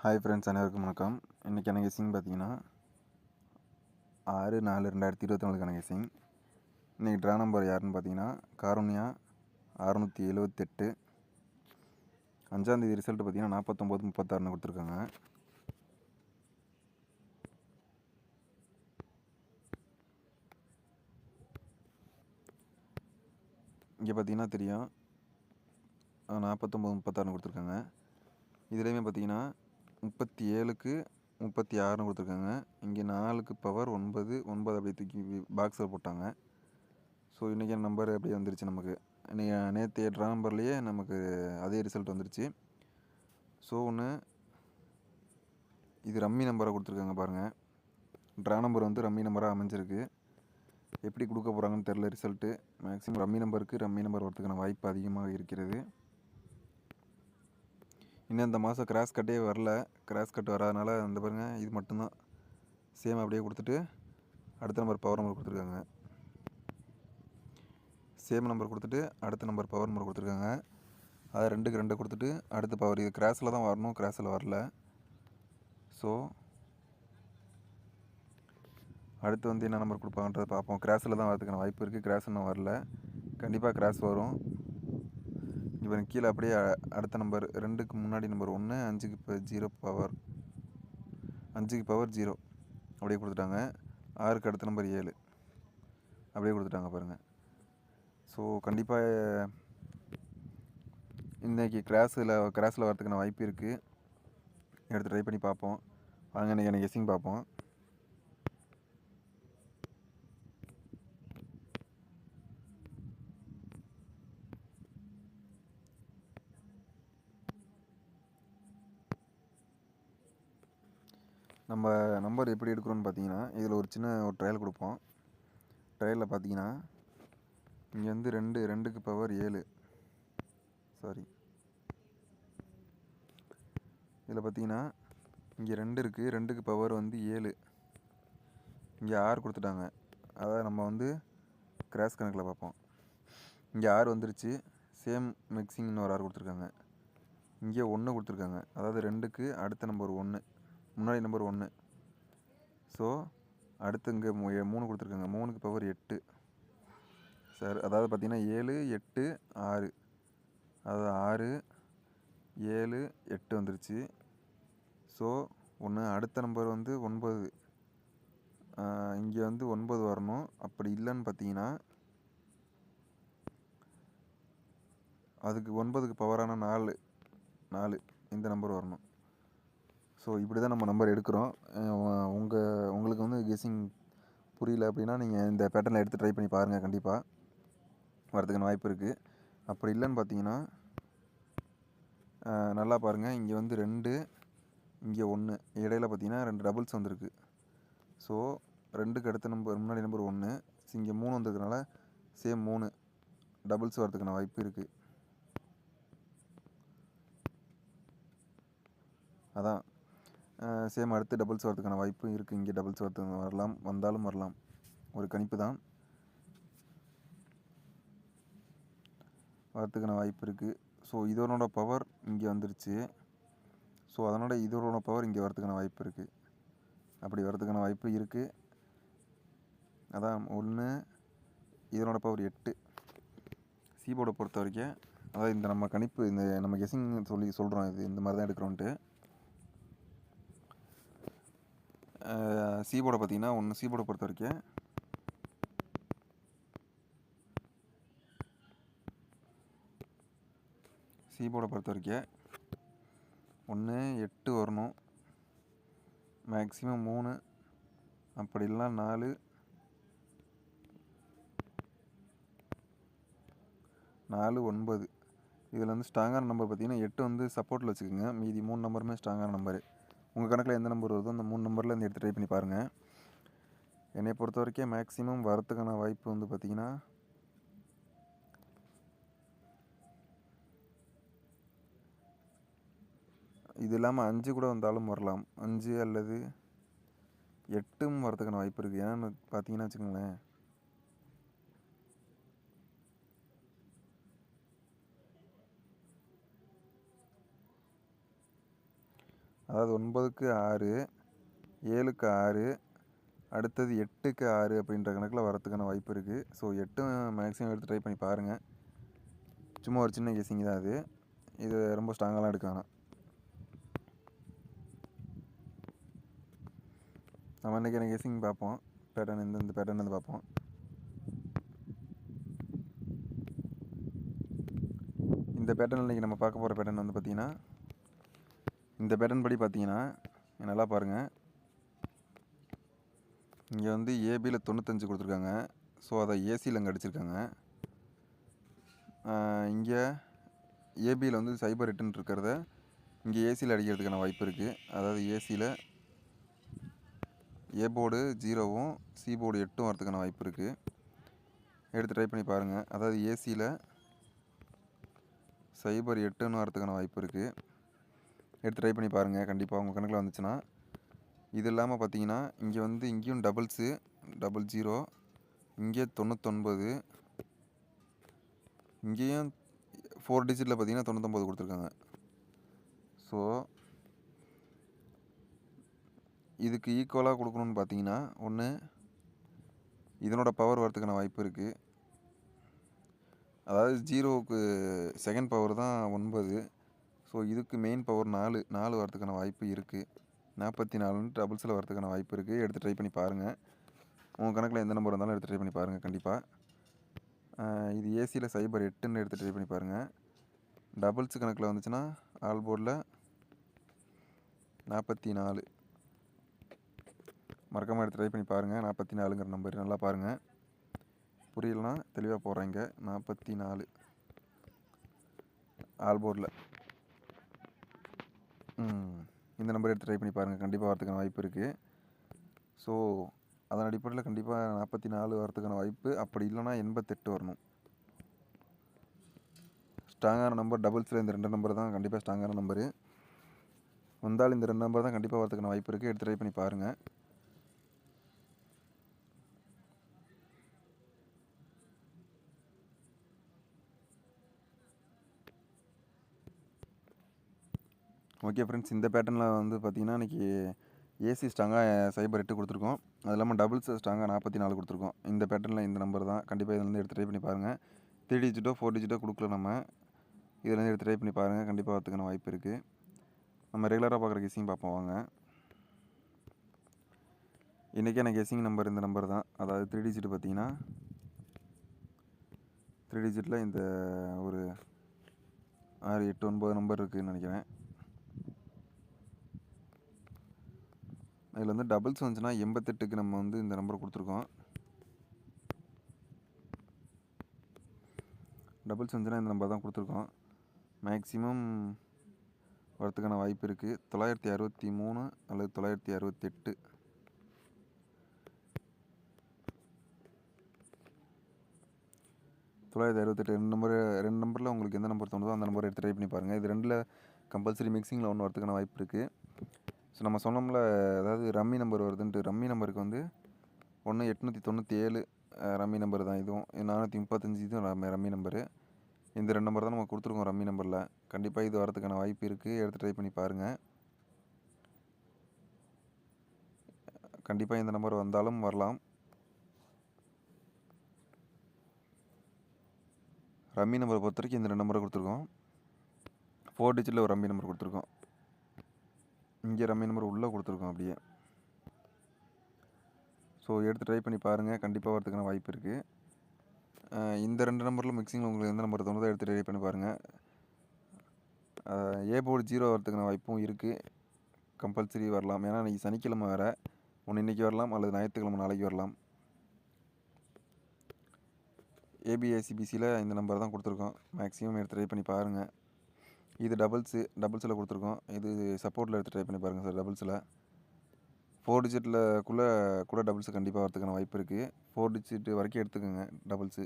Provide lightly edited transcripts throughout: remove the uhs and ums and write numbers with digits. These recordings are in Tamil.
ஹாய் ஃப்ரெண்ட்ஸ், அனைவருக்கும் வணக்கம். இன்றைக்கான கெஸ்ஸிங் பார்த்தீங்கன்னா 6/4/2024 கெஸ்ஸிங். இன்றைக்கி ட்ரா நம்பர் யாருன்னு பார்த்தீங்கன்னா காருண்யா 678. 5ஆந்தேதி ரிசல்ட் பார்த்தீங்கன்னா 49/36 கொடுத்துருக்காங்க. இங்கே பார்த்தீங்கன்னா தெரியும் 49/36 கொடுத்துருக்காங்க. இதுலேயுமே பார்த்தீங்கன்னா 37க்கு 36 கொடுத்துருக்காங்க. இங்கே 4க்கு பவர் 9 அப்படியே தூக்கி பாக்ஸில் போட்டாங்க. ஸோ இன்றைக்கி நம்பர் அப்படியே வந்துருச்சு நமக்கு. நேற்று ட்ரா நம்பர்லேயே நமக்கு அதே ரிசல்ட் வந்துருச்சு. ஸோ இது ரம்மி நம்பராக கொடுத்துருக்காங்க பாருங்கள். ட்ரா நம்பர் வந்து ரம்மி நம்பராக அமைஞ்சிருக்கு. எப்படி கொடுக்க போகிறாங்கன்னு தெரில. ரிசல்ட்டு மேக்ஸிமம் ரம்மி நம்பர் வரதுக்கான வாய்ப்பு அதிகமாக இருக்கிறது. இன்னும் இந்த மாதம் கிராஸ் கட்டே வரல. கிராஸ் கட் வராதனால இந்த பாருங்கள், இது மட்டும்தான் சேம் அப்படியே கொடுத்துட்டு அடுத்த நம்பர் பவர் நம்பர் கொடுத்துருக்காங்க. சேம் நம்பர் கொடுத்துட்டு அடுத்த நம்பர் பவர் நம்பர் கொடுத்துருக்காங்க. அதை 2க்கு 2 கொடுத்துட்டு அடுத்த பவர். இது கிராஸில் தான் வரணும், கிராஸில் வரல. ஸோ அடுத்து வந்து என்ன நம்பர் கொடுப்பாங்கன்றதை பார்ப்போம். கிராஸில் தான் வரதுக்கான வாய்ப்பு இருக்குது. கிராஸ் இன்னும் வரல. கண்டிப்பாக கிராஸ் வரும். இப்போ கீழே அப்படியே அடுத்த நம்பர் 2க்கு முன்னாடி நம்பர் 1, 5க்கு இப்போ 0 பவர் 5க்கு பவர் 0 அப்படியே கொடுத்துட்டாங்க. 6க்கு அடுத்த நம்பர் 7 அப்படியே கொடுத்துட்டாங்க பாருங்கள். ஸோ கண்டிப்பாக இன்றைக்கி கிராஸில் வரதுக்கான வாய்ப்பு இருக்குது. எடுத்து ட்ரை பண்ணி பார்ப்போம். வாங்க இன்றைக்கி எனக்கு கெஸ்ஸிங் பார்ப்போம். நம்ம நம்பர் எப்படி எடுக்கிறோன்னு பார்த்தீங்கன்னா, இதில் ஒரு சின்ன ட்ரையல் கொடுப்போம். ட்ரையலில் பார்த்தீங்கன்னா இங்கே வந்து 2க்கு பவர் 7 சாரி இதில் பார்த்தீங்கன்னா இங்கே 2 இருக்குது. 2க்கு பவர் வந்து 7. இங்கே 6 கொடுத்துட்டாங்க. அதாவது நம்ம வந்து கிராஸ் கணக்கில் பார்ப்போம். இங்கே 6 வந்துருச்சு. சேம் மிக்சிங்னு ஒரு 6 கொடுத்துருக்காங்க. இங்கே 1 கொடுத்துருக்காங்க. அதாவது 2க்கு அடுத்த நம்பர் 1, முன்னாடி நம்பர் 1. ஸோ அடுத்து இங்கே 3 கொடுத்துருக்காங்க. 3க்கு பவர் 8 சார். அதாவது பார்த்திங்கன்னா 7, 8, 6. அதாவது 6, 7, 8 வந்துருச்சு. ஸோ அடுத்த நம்பர் வந்து 9. இங்கே வந்து 9 வரணும். அப்படி இல்லைன்னு பார்த்தீங்கன்னா அதுக்கு 9க்கு பவரான 4 இந்த நம்பர் வரணும். ஸோ இப்படி தான் நம்ம நம்பர் எடுக்கிறோம். உங்களுக்கு வந்து கெஸ்ஸிங் புரியல அப்படின்னா நீங்கள் இந்த பேட்டர்னில் எடுத்து ட்ரை பண்ணி பாருங்கள். கண்டிப்பாக வரதுக்கான வாய்ப்பு இருக்குது. அப்படி இல்லைன்னு பார்த்தீங்கன்னா நல்லா பாருங்கள். இங்கே வந்து 2, இங்கே 1 இடையில பார்த்தீங்கன்னா 2 டபுள்ஸ் வந்திருக்கு. ஸோ 2க்கு அடுத்த நம்பர் முன்னாடி நம்பர் 1. இங்கே 3 வந்ததுனால சேம் 3 டபுள்ஸ் வரதுக்கான வாய்ப்பு இருக்குது. அதான் சேம் அடுத்து டபுள்ஸ் வரதுக்கான வாய்ப்பும் இருக்குது. இங்கே டபுள்ஸ் வந்தாலும் வரலாம். ஒரு கணிப்பு தான். வரதுக்கான வாய்ப்பு இருக்குது. ஸோ இதனோட பவர் இங்கே வந்துருச்சு. ஸோ அதனோட இதனோட பவர் இங்கே வரதுக்கான வாய்ப்பு இருக்குது. அப்படி வரதுக்கான வாய்ப்பு இருக்குது. அதான் 1, இதனோட பவர் 8. சீபோர்டை பொறுத்த வரைக்கும் அதாவது இந்த நம்ம கணிப்பு, இந்த நம்ம கெஸ்ஸிங் சொல்கிறோம். இது இந்த மாதிரி தான் எடுக்கிறோன்ட்டு. சீபோர்டை பார்த்திங்கன்னா சீபோர்டை பொறுத்த வரைக்கும் சீபோர்டை பொறுத்த வரைக்கும் 1, 8 வரணும். மேக்ஸிமம் 3, அப்படி இல்லைனா 4, 9. இதில் வந்து ஸ்ட்ராங்கான நம்பர் பார்த்திங்கன்னா 8 வந்து சப்போர்ட்டில் வச்சுக்கோங்க. மீதி 3 நம்பருமே ஸ்ட்ராங்கான நம்பரு. உங்கள் கணக்கில் எந்த நம்பர் வருதோ அந்த 3 நம்பரில் இருந்து எடுத்து ட்ரை பண்ணி பாருங்கள். என்னை பொறுத்த வரைக்கும் மேக்ஸிமம் வரத்துக்கான வாய்ப்பு வந்து பார்த்திங்கன்னா இது இல்லாமல் 5 கூட வந்தாலும் வரலாம். 5 அல்லது 8 வரதுக்கான வாய்ப்பு இருக்குது. ஏன்னு பார்த்தீங்கன்னா வச்சுக்கோங்களேன், அதாவது 9க்கு 6, 7க்கு 6, அடுத்தது 8க்கு 6 அப்படின்ற கணக்கில் வரத்துக்கான வாய்ப்பு இருக்குது. ஸோ 8 மேக்ஸிமம் எடுத்து ட்ரை பண்ணி பாருங்கள். சும்மா ஒரு சின்ன கெஸிங் தான் அது. இது ரொம்ப ஸ்ட்ராங்காலாம் எடுக்க வேணாம். நம்ம இன்றைக்கி எனக்கு கெஸிங் பார்ப்போம். பேட்டர்ன் இந்த பேட்டர்ன் வந்து பார்ப்போம். இந்த பேட்டர்ன் இன்றைக்கி நம்ம பார்க்க போகிற பேட்டர்ன் வந்து பார்த்திங்கன்னா, இந்த பேட்டர்ன் படி பார்த்தீங்கன்னா நல்லா பாருங்கள். இங்கே வந்து ஏபியில் 95 கொடுத்துருக்காங்க. ஸோ அதை ஏசியில் அங்கே அடிச்சிருக்காங்க. இங்கே ஏபியில் வந்து சைபர் 8 இருக்கிறத இங்கே ஏசியில் அடிக்கிறதுக்கான வாய்ப்பு இருக்குது. அதாவது ஏசியில் ஏ போர்டு 0வும் சி போர்டு 8ம் வரதுக்கான வாய்ப்பு இருக்குது. எடுத்து ட்ரை பண்ணி பாருங்கள். அதாவது ஏசியில் சைபர் 8ன்னு வரதுக்கான வாய்ப்பு இருக்குது. எடுத்து ட்ரை பண்ணி பாருங்கள். கண்டிப்பாக உங்கள் கணக்கில் வந்துச்சுன்னா. இது இல்லாமல் பார்த்தீங்கன்னா இங்கே வந்து இங்கேயும் டபுள்ஸு 00, இங்கே 99, இங்கேயும் 4 டிஜிட்டில் பார்த்தீங்கன்னா 99 கொடுத்துருக்காங்க. ஸோ இதுக்கு ஈக்குவலாக கொடுக்கணுன்னு பார்த்தீங்கன்னா ஒன்று இதனோட பவர் வரதுக்கான வாய்ப்பு இருக்குது. அதாவது 0க்கு செகண்ட் பவர் தான் 9. ஸோ இதுக்கு மெயின் பவர் 4 வரதுக்கான வாய்ப்பு இருக்குது. 44 டபுள்ஸில் வரதுக்கான வாய்ப்பு இருக்குது. எடுத்து ட்ரை பண்ணி பாருங்கள். உங்கள் கணக்கில் எந்த நம்பர் இருந்தாலும் எடுத்து ட்ரை பண்ணி பாருங்கள். கண்டிப்பாக இது ஏசியில் சைபர் 8ன்னு எடுத்து ட்ரை பண்ணி பாருங்கள். டபுள்ஸ் கணக்கில் வந்துச்சுன்னா ஆல் போர்டில் 44 மறக்காமல் எடுத்து ட்ரை பண்ணி பாருங்கள். 44ங்கிற நம்பர் நல்லா பாருங்கள். புரியலனா தெளிவாக போடுறேங்க. 44 ஆல் போர்டில் இந்த நம்பர் எடுத்து ட்ரை பண்ணி பாருங்கள். கண்டிப்பாக வரதுக்கான வாய்ப்பு இருக்குது. ஸோ அதன் அடிப்படையில் கண்டிப்பாக 44 வரதுக்கான வாய்ப்பு. அப்படி இல்லைனா 88 வரணும். ஸ்ட்ராங்கான நம்பர் டபுள்ஸில் இந்த 2 நம்பர் தான் கண்டிப்பாக ஸ்ட்ராங்கான நம்பரு. வந்தாலும் இந்த 2 நம்பர் தான் கண்டிப்பாக வரதுக்கான வாய்ப்பு இருக்குது. எடுத்து ட்ரை பண்ணி பாருங்கள். ஓகே ஃப்ரெண்ட்ஸ், இந்த பேட்டர்னில் வந்து பார்த்திங்கன்னா இன்றைக்கி ஏசி ஸ்ட்ராங்காக சைபர் 8 கொடுத்துருக்கோம். அது இல்லாமல் டபுள்ஸ் ஸ்ட்ராங்காக 44 கொடுத்துருக்கோம். இந்த பேட்டர்னில் இந்த நம்பர் தான். கண்டிப்பாக இதுலேருந்து எடுத்து ட்ரை பண்ணி பாருங்கள். 3 டிஜிட்டோ 4 டிஜிட்டோ கொடுக்கல நம்ம. இதுலேருந்து எடுத்து ட்ரை பண்ணி பாருங்கள். கண்டிப்பாக வரதுக்கான வாய்ப்பு இருக்குது. நம்ம ரெகுலராக பார்க்குற கெஸிங் பார்ப்போம் வாங்க. இன்றைக்கி எனக்கு கெஸிங் நம்பர் இந்த நம்பர் தான். அதாவது 3 டிஜிட் பார்த்திங்கன்னா 3 டிஜிட்டில் இந்த ஒரு 6, 8, 9 நம்பர் இருக்குதுன்னு நினைக்கிறேன். அதில் வந்து டபுள்ஸ் வந்துச்சுன்னா 88க்கு நம்ம வந்து இந்த நம்பர் கொடுத்துருக்கோம். டபுள்ஸ் வந்துச்சுன்னா இந்த நம்பர் தான் கொடுத்துருக்கோம். மேக்ஸிமம் வரத்துக்கான வாய்ப்பு இருக்குது. 963 அல்லது 968. ரெண்டு நம்பரில் உங்களுக்கு எந்த நம்பர் தோணுதோ அந்த நம்பரை எடுத்து ட்ரை பண்ணி பாருங்கள். இது ரெண்டில் கம்பல்சரி மிக்சிங்கில் ஒன்று வரதுக்கான வாய்ப்பு இருக்குது. ஸோ நம்ம சொன்னோம்ல, அதாவது ரம்மி நம்பர் வருதுன்ட்டு. ரம்மி நம்பருக்கு வந்து 897 ரம்மி நம்பர் தான். இதுவும் 435 இதுவும் ரம்மி நம்பரு. இந்த 2 நம்பர் தான் நம்ம கொடுத்துருக்கோம் ரம்மி நம்பரில். கண்டிப்பாக இது வரதுக்கான வாய்ப்பு இருக்குது. எடுத்து ட்ரை பண்ணி பாருங்கள். கண்டிப்பாக இந்த நம்பர் வந்தாலும் வரலாம். ரம்மி நம்பரை பொறுத்த வரைக்கும் இந்த 2 நம்பரை கொடுத்துருக்கோம். 4 டிஜிட்டில் ஒரு ரம்மி நம்பர் கொடுத்துருக்கோம். இங்கே ரம்மி நம்பர் உள்ளே கொடுத்துருக்கோம் அப்படியே. ஸோ எடுத்து ட்ரை பண்ணி பாருங்கள். கண்டிப்பாக வரதுக்கான வாய்ப்பு இருக்குது. இந்த 2 நம்பரில் மிக்சிங்கில் உங்களுக்கு எந்த நம்பர் தோணுதோ எடுத்து ட்ரை பண்ணி பாருங்கள். ஏ போர்டு 0 வரதுக்கான வாய்ப்பும் இருக்குது. கம்பல்சரி வரலாம். ஏன்னா இன்றைக்கி சனிக்கிழமை வேறு. ஒன்று இன்றைக்கி வரலாம் அல்லது ஞாயிற்றுக்கிழமை நாளைக்கு வரலாம். ஏபிஐசிபிசியில் இந்த நம்பர் தான் கொடுத்துருக்கோம். மேக்ஸிமம் எடுத்து ட்ரை பண்ணி பாருங்கள். இது டபுள்ஸில் கொடுத்துருக்கோம். இது சப்போர்ட்டில் எடுத்து ட்ரை பண்ணி பாருங்கள் சார். டபுள்ஸில் 4 டிஜிட்டில் கூட டபுள்ஸு கண்டிப்பாக வரதுக்கான வாய்ப்பு இருக்குது. 4 டிஜிட் வரைக்கும் எடுத்துக்கோங்க டபுள்ஸு.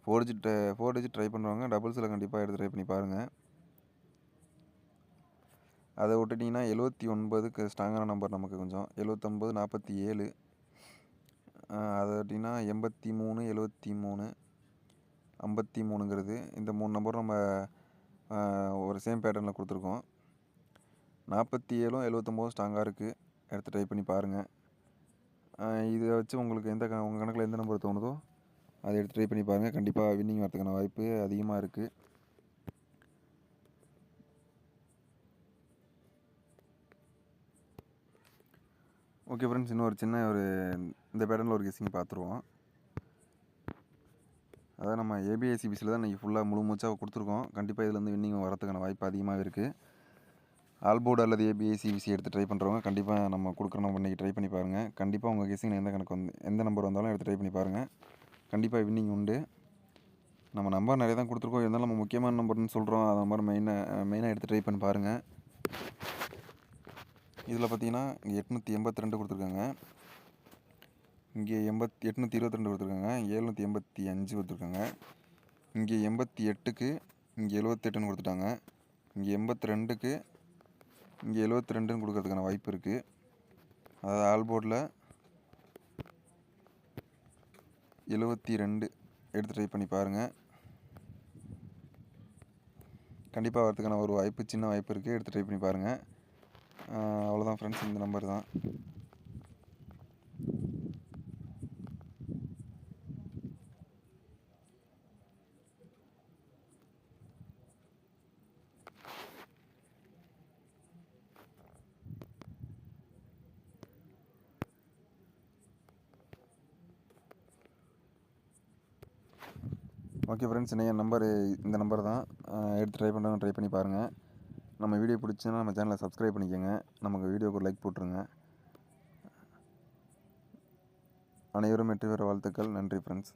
4 டிஜிட் ட்ரை பண்ணுறவங்க டபுள்ஸில் கண்டிப்பாக எடுத்து ட்ரை பண்ணி பாருங்கள். அதை விட்டுட்டிங்கன்னா 79க்கு ஸ்ட்ராங்கான நம்பர் நமக்கு கொஞ்சம். 79, 47. அதை விட்டிங்கன்னா 83, 73, 53ங்கிறது இந்த 3 நம்பரும் நம்ம ஒரு சேம் பேட்டர்னில் கொடுத்துருக்கோம். 47ம் 79 ஸ்ட்ராங்காக இருக்குது. எடுத்து ட்ரை பண்ணி பாருங்கள். இதை வச்சு உங்களுக்கு உங்கள் கணக்கில் எந்த நம்பர் தோணுதோ அதை எடுத்து ட்ரை பண்ணி பாருங்கள். கண்டிப்பாக வின்னிங் வரதுக்கான வாய்ப்பு அதிகமாக இருக்குது. ஓகே ஃப்ரெண்ட்ஸ், இன்னொரு சின்ன இந்த பேட்டர்னில் ஒரு கெஸ்ஸிங் பார்த்துருவோம். அதாவது நம்ம ஏபிஐசிபிசியில் தான் இன்றைக்கி ஃபுல்லாக முழு மூச்சாக கொடுத்துருக்கோம். கண்டிப்பாக இதில் வந்து வின்னிங் வரதுக்கான வாய்ப்பு அதிகமாக இருக்குது. ஆல்போர்டு அல்லது ஏபிஐசிபிசி எடுத்து ட்ரை பண்ணுறவங்க கண்டிப்பாக நம்ம கொடுக்குற நம்பர் இன்றைக்கி ட்ரை பண்ணி பாருங்கள். கண்டிப்பாக உங்கள் கெஸ்ஸிங் எந்த நம்பர் வந்தாலும் எடுத்து ட்ரை பண்ணி பாருங்கள். கண்டிப்பாக வின்னிங் உண்டு. நம்ம நம்பர் நிறைய தான் கொடுத்துருக்கோம், இருந்தாலும் நம்ம முக்கியமான நம்பர்னு சொல்கிறோம். அது மாதிரி மெயினாக எடுத்து ட்ரை பண்ணி பாருங்கள். இதில் பார்த்தீங்கன்னா இங்கே 882 கொடுத்துருக்காங்க, இங்கே 822 கொடுத்துருக்காங்க, 785 கொடுத்துருக்காங்க, இங்கே 88க்கு இங்கே 78ன்னு கொடுத்துட்டாங்க, இங்கே 82க்கு இங்கே 72ன்னு கொடுக்கறதுக்கான வாய்ப்பு இருக்குது. அதாவது ஆல்போர்டில் 72 எடுத்து ட்ரை பண்ணி பாருங்கள். கண்டிப்பாக வரதுக்கான ஒரு வாய்ப்பு, சின்ன வாய்ப்பு இருக்குது. எடுத்து ட்ரை பண்ணி பாருங்கள். அவ்வளோதான் ஃப்ரெண்ட்ஸ், இந்த நம்பர் தான். ஓகே ஃப்ரெண்ட்ஸ், இந்த நம்பர் தான். எடுத்து ட்ரை பண்ணுறவங்க ட்ரை பண்ணி பாருங்கள். நம்ம வீடியோ பிடிச்சுன்னா நம்ம சேனலை சப்ஸ்கிரைப் பண்ணிக்கோங்க. நமக்கு வீடியோக்கு ஒரு லைக் போட்டுருங்க. அனைவரும் வெற்றி பெற வாழ்த்துக்கள். நன்றி ஃப்ரெண்ட்ஸ்.